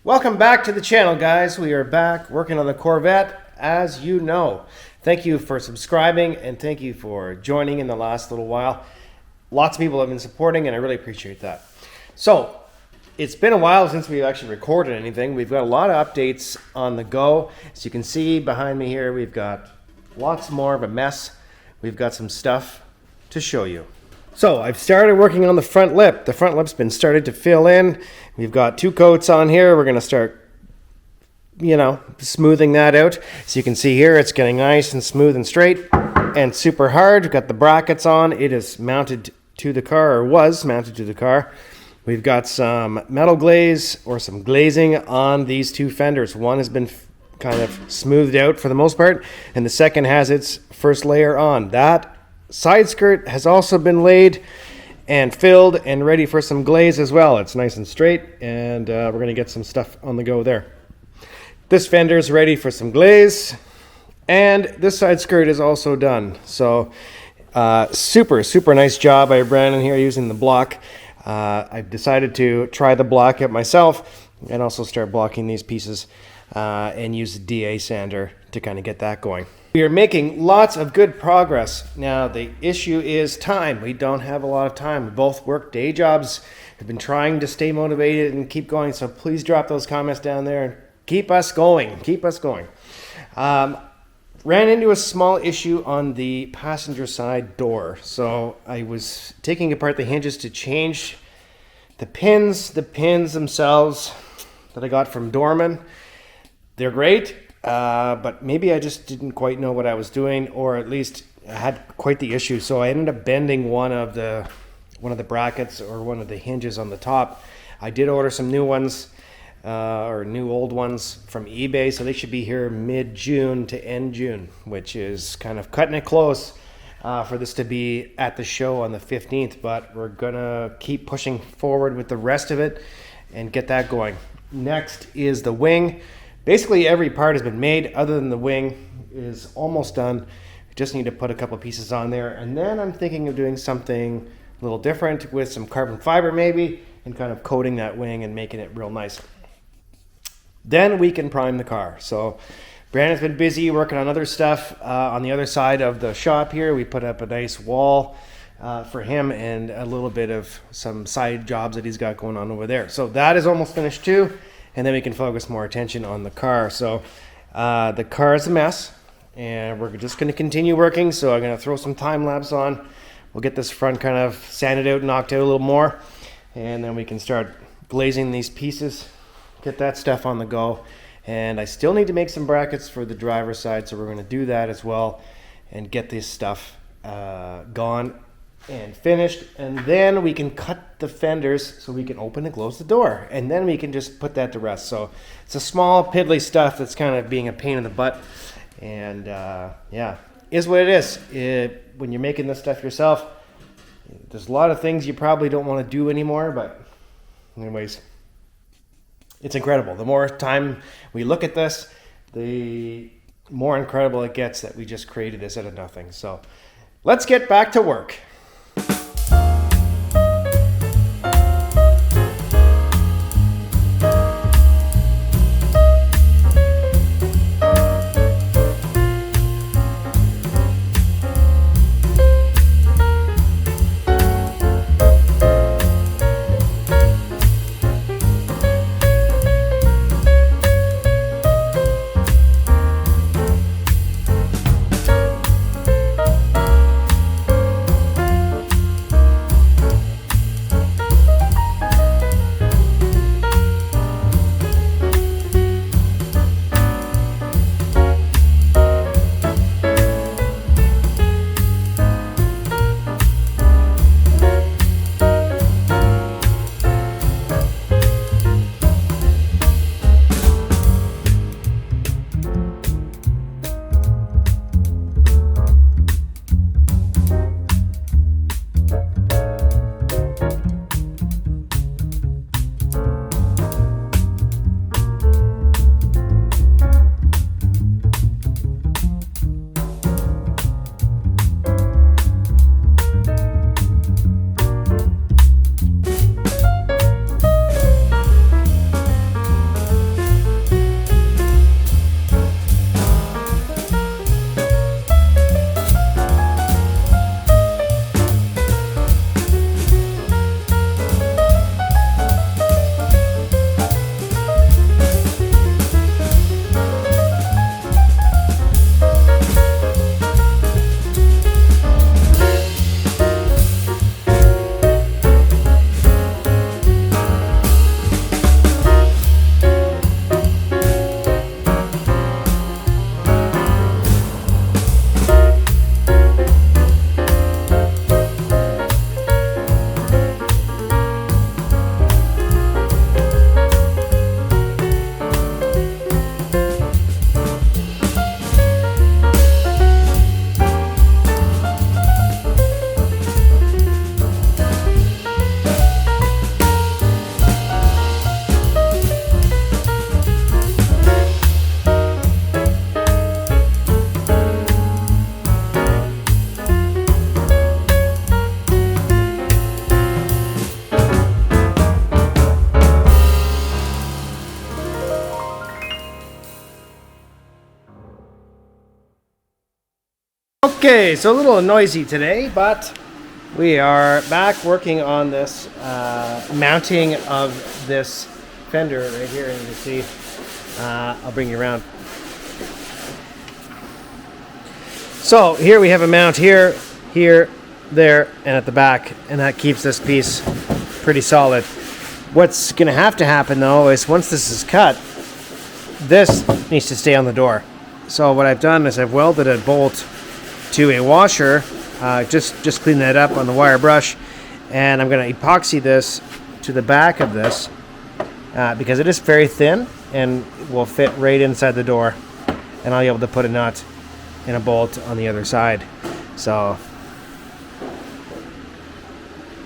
Welcome back to the channel, guys. We are back working on the Corvette, as you know. Thank you for subscribing and thank you for joining in the last little while. Lots of people have been supporting and I really appreciate that. So, it's been a while since we've actually recorded anything. We've got a lot of updates on the go. As you can see behind me here, we've got lots more of a mess. We've got some stuff to show you. So I've started working on the front lip. The front lip's been started to fill in. We've got 2 coats on here. We're gonna start, smoothing that out. So you can see here, it's getting nice and smooth and straight and super hard. We've got the brackets on. It is mounted to the car, or was mounted to the car. We've got some metal glaze or some glazing on these 2 fenders. One has been kind of smoothed out for the most part, and the second has its first layer on. That side skirt has also been laid and filled and ready for some glaze as well. It's nice and straight, and we're going to get some stuff on the go there. This fender is ready for some glaze, and this side skirt is also done. So super nice job by Brandon here using the block. I've decided to try the block out myself and also start blocking these pieces and use the DA sander to kind of get that going. We are making lots of good progress. Now the issue is time. We don't have a lot of time. We both work day jobs. We've been trying to stay motivated and keep going, so please drop those comments down there and keep us going. Keep us going. Ran into a small issue on the passenger side door. So I was taking apart the hinges to change the pins themselves that I got from Dorman. They're great, but maybe I just didn't quite know what I was doing, or at least I had quite the issue. So I ended up bending one of the brackets or one of the hinges on the top. I did order some new ones, or new old ones from eBay, so they should be here mid-June to end June, which is kind of cutting it close for this to be at the show on the 15th, but we're gonna keep pushing forward with the rest of it and get that going. Next is the wing. Basically every part has been made other than the wing is almost done. We just need to put a couple pieces on there, and then I'm thinking of doing something a little different with some carbon fiber maybe, and kind of coating that wing and making it real nice. Then we can prime the car. So Brandon's been busy working on other stuff on the other side of the shop here. We put up a nice wall for him and a little bit of some side jobs that he's got going on over there. So that is almost finished too, and then we can focus more attention on the car. So the car is a mess, and we're just going to continue working. So I'm going to throw some time lapse on. We'll get this front kind of sanded out, knocked out a little more, and then we can start glazing these pieces. Get that stuff on the go. And I still need to make some brackets for the driver's side, so we're going to do that as well and get this stuff gone and finished. And then we can cut the fenders so we can open and close the door, and then we can just put that to rest. So it's a small piddly stuff that's kind of being a pain in the butt, and yeah, is what it is. When you're making this stuff yourself, there's a lot of things you probably don't want to do anymore, but anyways, it's incredible. The more time we look at this, the more incredible it gets that we just created this out of nothing. So let's get back to work. Okay, so a little noisy today, but we are back working on this mounting of this fender right here, and you can see, I'll bring you around. So here we have a mount here, here, there, and at the back, and that keeps this piece pretty solid. What's going to have to happen though is once this is cut, this needs to stay on the door. So what I've done is I've welded a bolt to a washer, just clean that up on the wire brush, and I'm going to epoxy this to the back of this because it is very thin and will fit right inside the door, and I'll be able to put a nut and a bolt on the other side. So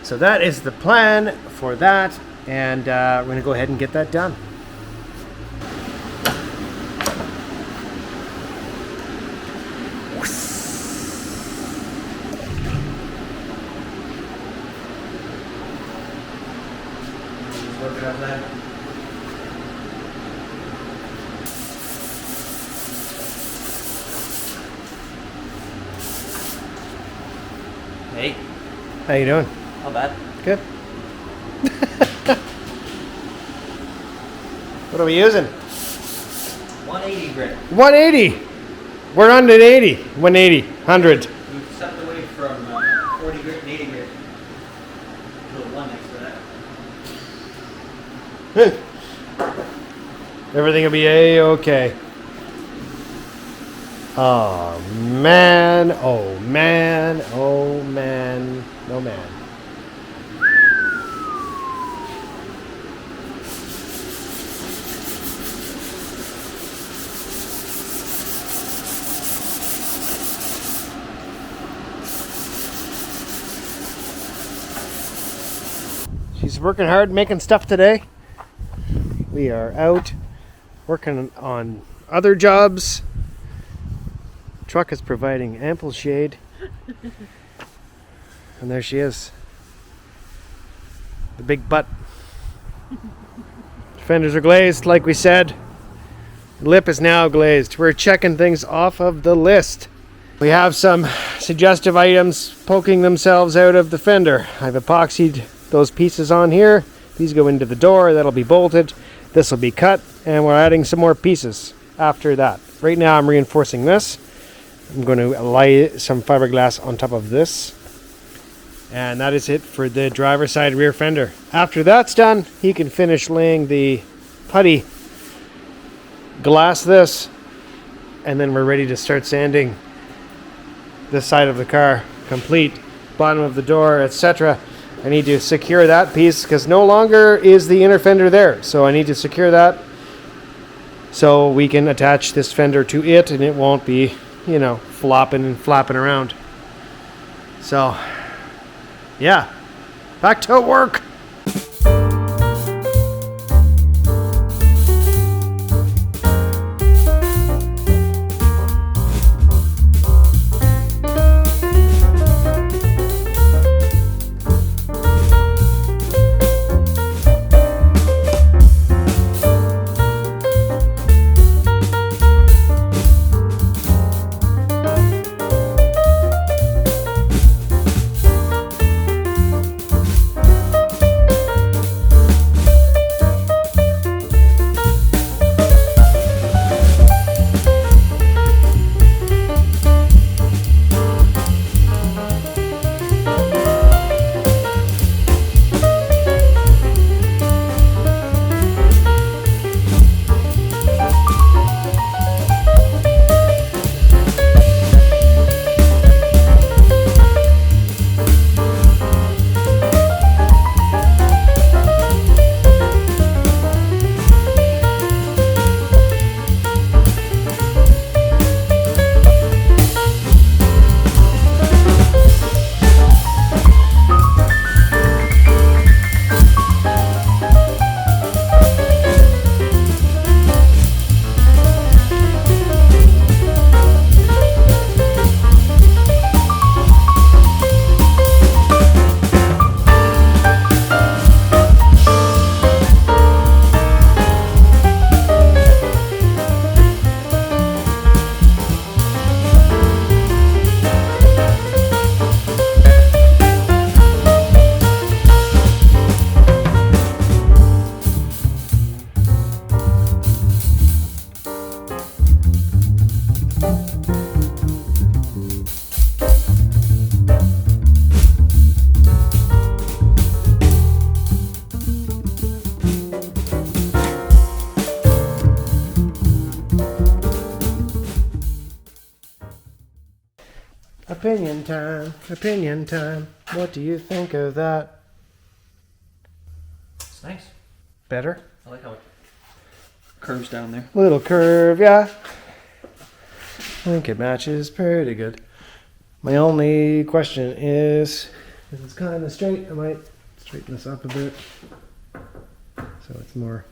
that is the plan for that, and we're going to go ahead and get that done. Hey, How you doing? not bad. Good. What are we using? 180 grit. 180. We're on an 80. 180. 100. We've stepped away from 40 grit and 80 grit. Little one next to that. Everything will be A-okay. Oh man, oh man, oh man, no man. She's working hard making stuff today. We are out working on other jobs. Truck is providing ample shade. And there she is. The big butt. Fenders are glazed, like we said. Lip is now glazed. We're checking things off of the list. We have some suggestive items poking themselves out of the fender. I've epoxied those pieces on here. These go into the door. That'll be bolted. This will be cut. And we're adding some more pieces after that. Right now I'm reinforcing this. I'm going to lay some fiberglass on top of this. And that is it for the driver's side rear fender. After that's done, he can finish laying the putty, glass this, and then we're ready to start sanding this side of the car complete, bottom of the door, etc. I need to secure that piece because no longer is the inner fender there. So I need to secure that so we can attach this fender to it and it won't be, you know, flopping and flapping around. So, yeah, back to work. Opinion time. Opinion time. What do you think of that? It's nice. Better? I like how it curves down there. Little curve, yeah. I think it matches pretty good. My only question is, if it's kind of straight, I might straighten this up a bit. So it's more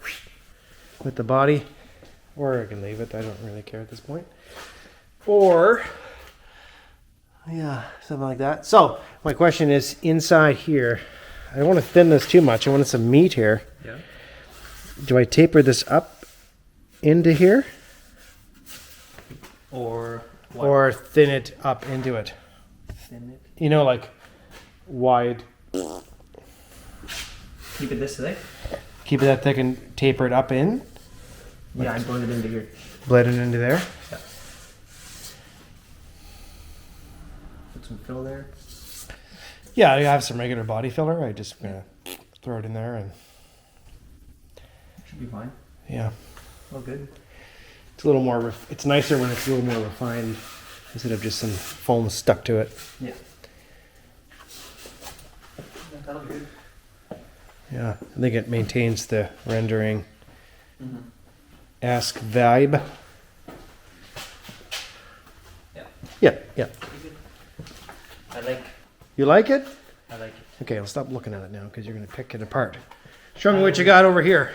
with the body. Or I can leave it, I don't really care at this point. Or, yeah, something like that. So, my question is, inside here, I don't want to thin this too much. I want some meat here. Yeah. Do I taper this up into here? Or what? Or thin it up into it? Thin it. You know, like wide. Keep it this thick? Keep it that thick and taper it up in? Yeah, I blend it into here. Blend it into there? Yeah. Put some fill there. Yeah, I have some regular body filler. I just gonna throw it in there and Should be fine. yeah. Oh, good. It's a little more, it's nicer when it's a little more refined instead of just some foam stuck to it. Yeah. That'll be good. Yeah, I think it maintains the rendering. Mm-hmm. Ask vibe. Yeah. Yeah, yeah. I like You like it? it. Okay, I'll stop looking at it now because you're going to pick it apart. Show me what you got over here.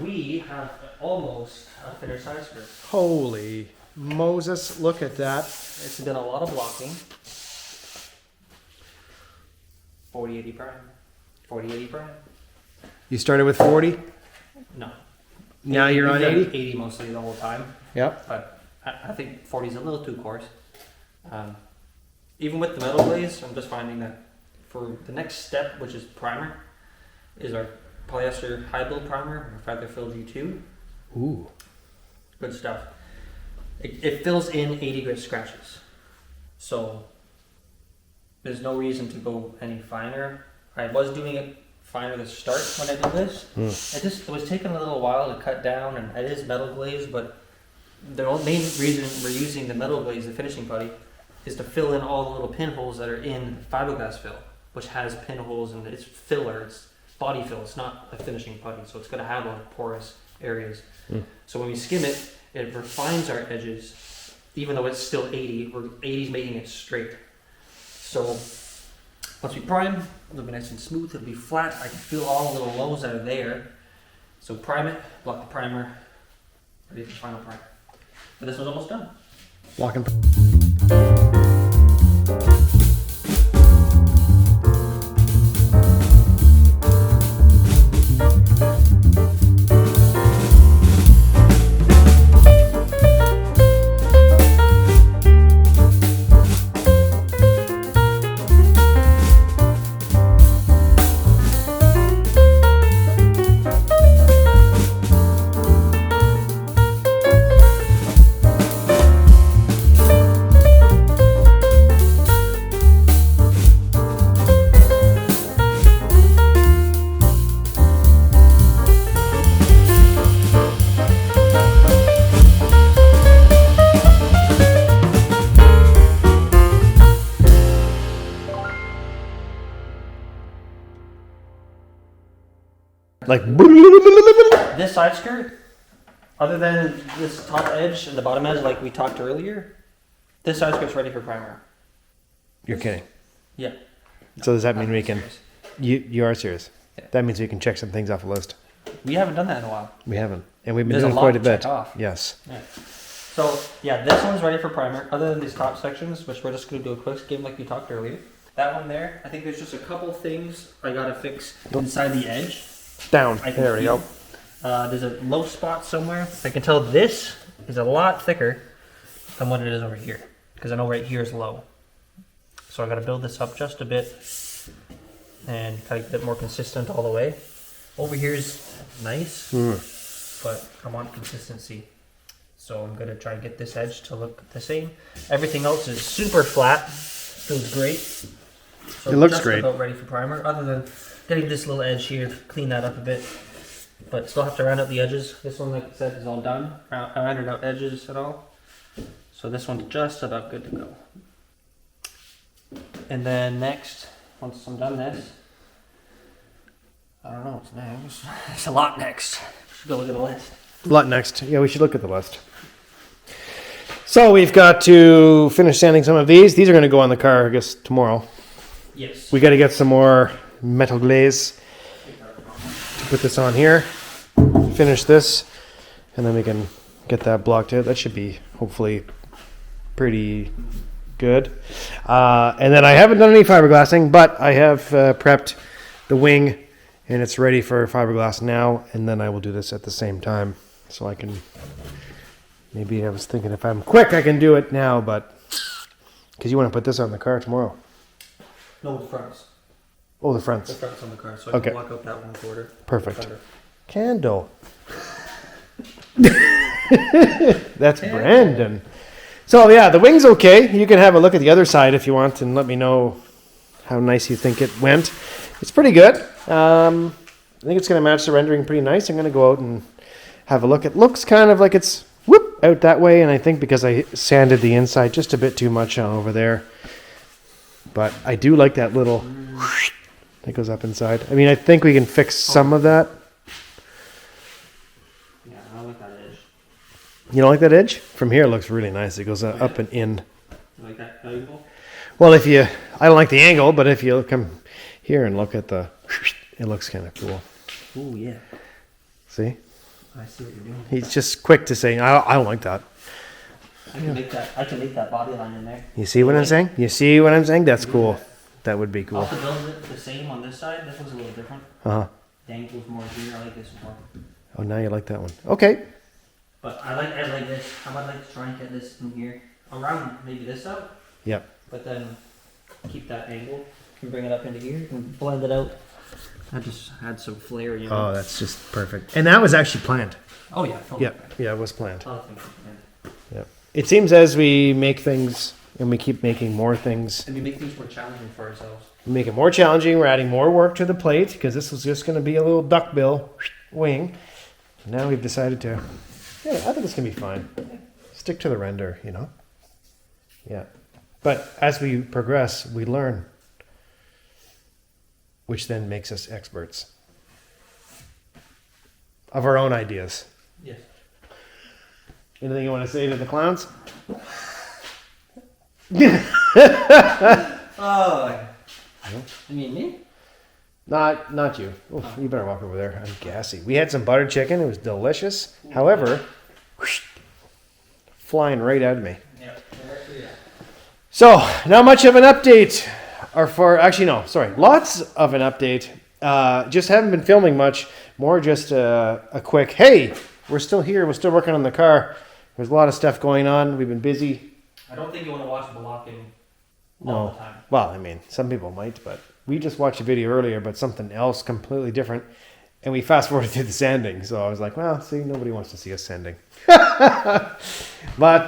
We have almost a finished side skirt. Holy Moses, look at that. It's been a lot of blocking. 40-80 prime. 40-80 prime. You started with 40? No. Now you're on We've done 80? 80 mostly the whole time. Yep. But I think 40 is a little too coarse. Even with the metal glaze, I'm just finding that for the next step, which is primer, is our polyester high build primer, or Feather Fill G2. Ooh. Good stuff. It fills in 80 grit scratches. So there's no reason to go any finer. I was doing it finer to start when I did this. It was taking a little while to cut down, and it is metal glaze, but the main reason we're using the metal glaze, the finishing putty, is to fill in all the little pinholes that are in fiberglass fill, which has pinholes and it's filler, it's body fill, it's not a finishing putty, so it's going to have a lot of porous areas. So when we skim it, it refines our edges, even though it's still 80, 80's making it straight. So once we prime, it'll be nice and smooth, it'll be flat, I can feel all the little lows that are there. So prime it, block the primer, ready for the final primer. But this one's almost done. Walking. Like, This side skirt, other than this top edge and the bottom edge like we talked earlier, this side skirt's ready for primer. you're kidding. Yeah. So does that mean we can, Serious. you are serious? Yeah. That means we can check some things off the list. We haven't done that in a while. We haven't. And we've been There's a doing lot quite a to bit. check off. Yes. Yeah. So yeah, this one's ready for primer. Other than these top sections, which we're just going to do a quick skim like we talked earlier. That one there, I think there's just a couple things I gotta fix inside the edge. Down. I can There we feel. go. There's a low spot somewhere. I can tell this is a lot thicker than what it is over here, because I know right here is low. So I got to build this up just a bit and kind of get it more consistent all the way. Over here is nice, but I want consistency. So I'm going to try to get this edge to look the same. Everything else is super flat. Feels great. So It looks just great. about ready for primer, other than getting this little edge here, clean that up a bit. But still have to round out the edges. This one, like I said, is all done. I rounded out edges and all. So this one's just about good to go. And then next, once I'm done this, I don't know what's next. There's a lot next. Should go look at the list. A lot next. Yeah, we should look at the list. So we've got to finish sanding some of these. These are going to go on the car, I guess, tomorrow. Yes. We got to get some more metal glaze to put this on here. Finish this, and then we can get that blocked out. That should be hopefully pretty good. And then I haven't done any fiberglassing, but I have prepped the wing, and it's ready for fiberglass now. And then I will do this at the same time, so I can. Maybe I was thinking if I'm quick, I can do it now, but because you want to put this on the car tomorrow. No, the fronts. Oh, the fronts. The fronts on the car, so I Okay. can block out that 1/4. Perfect. Thunder. Candle. That's Brandon. So yeah, the wing's okay. You can have a look at the other side if you want and let me know how nice you think it went. It's pretty good. I think it's going to match the rendering pretty nice. I'm going to go out and have a look. It looks kind of like it's whoop out that way, and I think because I sanded the inside just a bit too much on over there. But I do like that little that goes up inside. I mean, I think we can fix some of that. Yeah, I like that edge. You don't like that edge? From here it looks really nice. It goes up and in. You like that angle? Well, I don't like the angle, but if you come here and look at the, it looks kind of cool. Oh yeah. See? I see what you're doing. He's just quick to say, I don't like that. I can make that. I can make that body line in there. You see what I'm saying? You see what I'm saying? That's cool. That would be cool. Also build it the same on this side. This one's a little different. Uh-huh. The angle's more here. I like this more. Oh, now you like that one. Okay. But I like this. I would like to try and get this in here around maybe this out. Yep. But then keep that angle and bring it up into here and blend it out. I just had some flair, you know. Oh, that's just perfect. And that was actually planned. Oh yeah. Totally. Yep. Yeah, it was planned. A lot of things are planned. Yep. It seems as we make things and we keep making more things, And we make things more challenging for ourselves. we make it more challenging. We're adding more work to the plate because this was just going to be a little duckbill wing. Now we've decided to, yeah, I think it's going to be fine. Stick to the render, you know? Yeah. But as we progress, we learn, which then makes us experts of our own ideas. Yes. Anything you want to say to the clowns? Oh. You mean me? Not you. Oof, you better walk over there. I'm gassy. We had some buttered chicken. It was delicious. However, flying right out of me. Yeah. So, not much of an update. Lots of an update. Just haven't been filming much. More just a quick, hey, we're still here. We're still working on the car. There's a lot of stuff going on. We've been busy. I don't think you want to watch blocking No. all the time. Well, I mean, some people might, but we just watched a video earlier about something else completely different. And we fast forwarded through the sanding. So I was like, well, see, nobody wants to see us sanding. But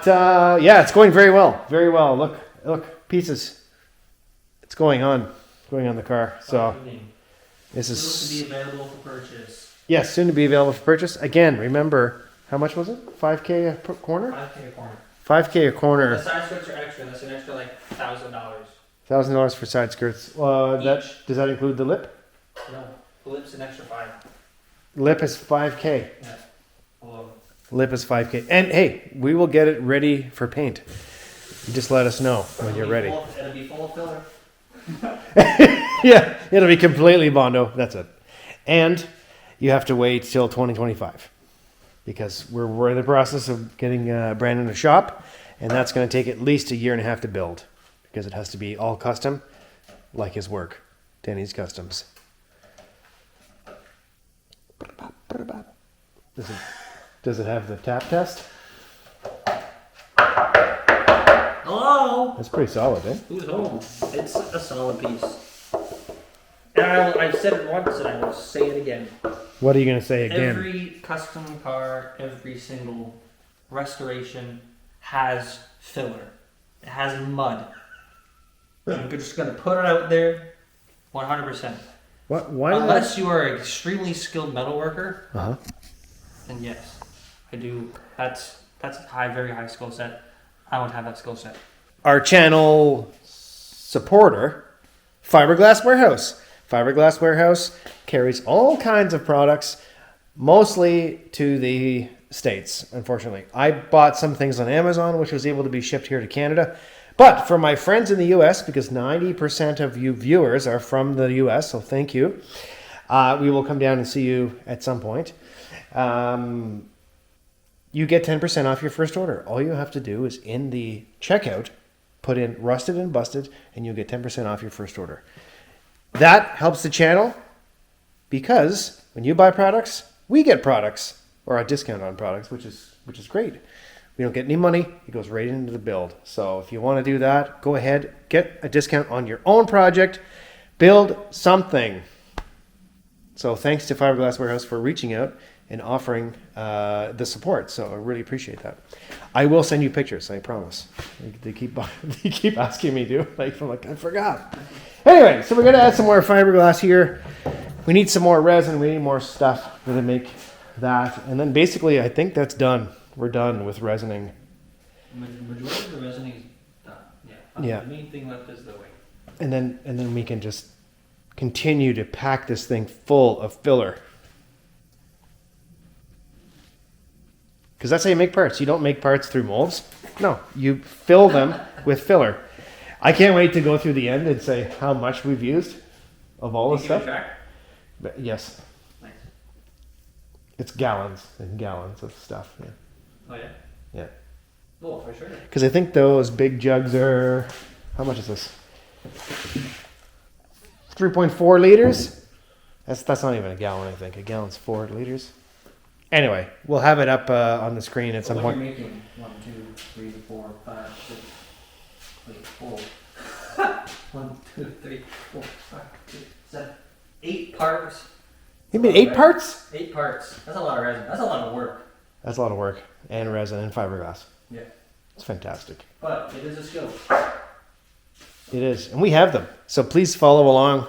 yeah, it's going very well. Very well. Look, pieces. It's going on the car. So this Soon is, to be available for purchase. yes, soon to be available for purchase. Again, remember, how much was it? 5K a corner? 5K a corner. 5K a The corner. side skirts are extra. That's an extra like $1,000. $1,000 for side skirts. Does that include the lip? No, the lip's an extra 5. Lip is 5K. Yeah. Hello. Lip is 5K. And hey, we will get it ready for paint. You just let us know when you're ready. It'll be full of filler. Yeah, it'll be completely Bondo. That's it. And you have to wait till 2025 because we're in the process of getting Brandon a shop, and that's going to take at least a year and a half to build because it has to be all custom, like his work, Danny's Customs. Does it have the tap test? Hello. That's pretty solid, eh? Who's home? It's a solid piece. And I've said it once, and I will say it again. What are you going to say again? Every custom car, every single restoration has filler. It has mud. I'm just going to put it out there 100%. What? Why? Unless you are an extremely skilled metal worker, Uh-huh. then yes, I do. That's a very high skill set. I don't have that skill set. Our channel supporter, Fiberglass Warehouse. Fiberglass Warehouse carries all kinds of products, mostly to the States, unfortunately. I bought some things on Amazon, which was able to be shipped here to Canada. But for my friends in the US, because 90% of you viewers are from the US, so thank you. We will come down and see you at some point. You get 10% off your first order. All you have to do is in the checkout, put in Rusted and Busted, and you'll get 10% off your first order. That helps the channel because when you buy products, we get products or a discount on products, which is great. We don't get any money. It goes right into the build. So if you want to do that, go ahead, get a discount on your own project, build something. So thanks to Fiberglass Warehouse for reaching out and offering the support. So I really appreciate that. I will send you pictures, I promise. They keep asking me to. I'm like, I forgot. Anyway, so we're going to add some more fiberglass here. We need some more resin. We need more stuff to make that. And then basically, I think that's done. We're done with resining. Majority of the resining is done. Yeah. The main thing left is the weight. And then we can just continue to pack this thing full of filler. Because that's how you make parts. You don't make parts through molds. No, you fill them with filler. I can't wait to go through the end and say how much we've used of all this stuff. But yes. Nice. It's gallons and gallons of stuff. Yeah. Oh yeah? Yeah. Oh, for sure. Because I think those big jugs are, how much is this? 3.4 liters? That's not even a gallon, I think. A gallon's 4 liters. Anyway, we'll have it up on the screen at some What point. are you making? 1, 2, 3, 4, 5, 6, 8, 4. 1, 2, 3, 4, 5, 6, 7, 8 parts. You mean 8 parts? 8 parts. That's a lot of resin. That's a lot of work. That's a lot of work. And resin and fiberglass. Yeah. It's fantastic. But it is a skill. It is. And we have them. So please follow along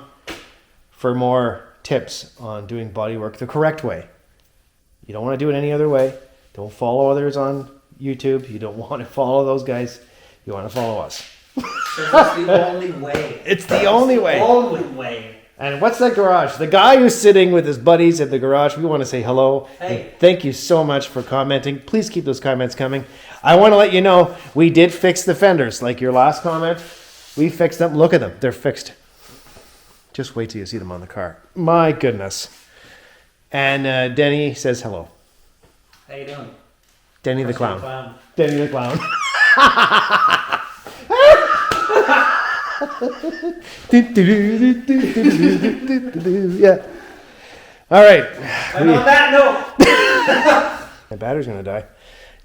for more tips on doing bodywork the correct way. You don't want to do it any other way. Don't follow others on YouTube. You don't want to follow those guys. You want to follow us. It's the only way. It's the only way. Only way. And what's that garage? The guy who's sitting with his buddies at the garage, we want to say hello. Hey. And thank you so much for commenting. Please keep those comments coming. I want to let you know we did fix the fenders. Like your last comment, we fixed them. Look at them. They're fixed. Just wait till you see them on the car. My goodness. And Denny says hello. How you doing? Denny the clown. Denny the clown. Yeah. All right. And on that note, My battery's going to die.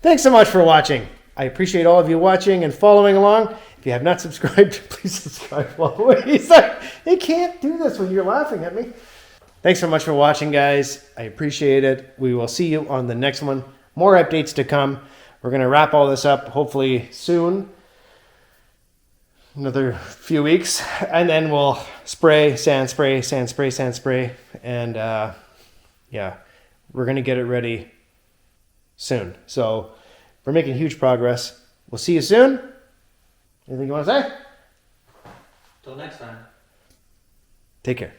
Thanks so much for watching. I appreciate all of you watching and following along. If you have not subscribed, please subscribe. He's like, he can't do this when you're laughing at me. Thanks so much for watching, guys. I appreciate it. We will see you on the next one. More updates to come. We're going to wrap all this up hopefully soon. Another few weeks. And then we'll spray, sand spray, sand spray, sand spray. And yeah, we're going to get it ready soon. So we're making huge progress. We'll see you soon. Anything you want to say? till next time. Take care.